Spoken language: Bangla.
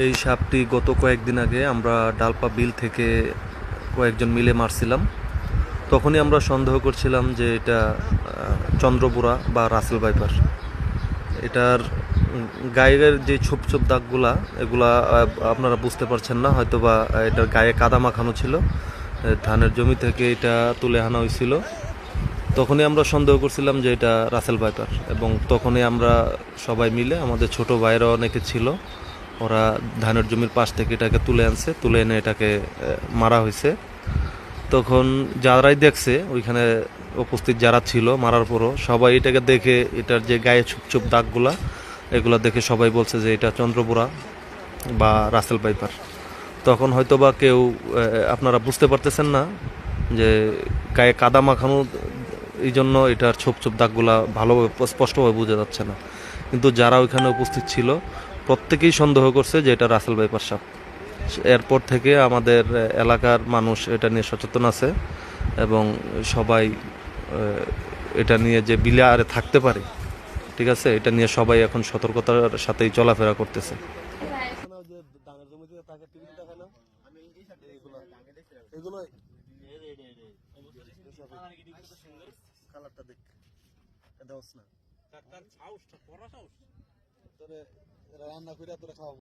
এই সাপটি গত কয়েকদিন আগে আমরা ডালপা বিল থেকে কয়েকজন মিলে মারছিলাম। তখনই আমরা সন্দেহ করছিলাম যে এটা চন্দ্রপুরা বা রাসেল ভাইপার। এটার গায়ের যে ছোপ ছোপ দাগগুলা, এগুলা আপনারা বুঝতে পারছেন না, হয়তোবা এটার গায়ে কাদা মাখানো ছিল। ধানের জমি থেকে এটা তুলে আনা হয়েছিল। তখনই আমরা সন্দেহ করছিলাম যে এটা রাসেল ভাইপার, এবং তখনই আমরা সবাই মিলে, আমাদের ছোট ভাইরা অনেকে ছিল, ওরা ধানের জমির পাশ থেকে এটাকে তুলে আনছে, তুলে এনে এটাকে মারা হয়েছে। তখন যারাই দেখছে, ওইখানে উপস্থিত যারা ছিল মারার পরও, সবাই এটাকে দেখে, এটার যে গায়ে ছুপছুপ দাগগুলা, এগুলা দেখে সবাই বলছে যে এটা চন্দ্রপুরা বা রাসেল ভাইপার। তখন হয়তো বা কেউ আপনারা বুঝতে পারতেছেন না যে গায়ে কাদা মাখানো, এই জন্য এটার ছোপ ছোপ দাগগুলা ভালোভাবে স্পষ্টভাবে বোঝা যাচ্ছে না। কিন্তু যারা ওইখানে উপস্থিত ছিল প্রত্যেকেই সন্দেহ করছে যে এটা রাসেল ভাইপার সাপ। এরপর থেকে আমাদের এলাকার মানুষ এটা নিয়ে সচেতন আছে, এবং সবাই এটা নিয়ে যে বিলে আরে থাকতে পারে, ঠিক আছে, এটা নিয়ে সবাই এখন সতর্কতার সাথেই চলাফেরা করতেছে। রান্না করে তোরা খাওয়া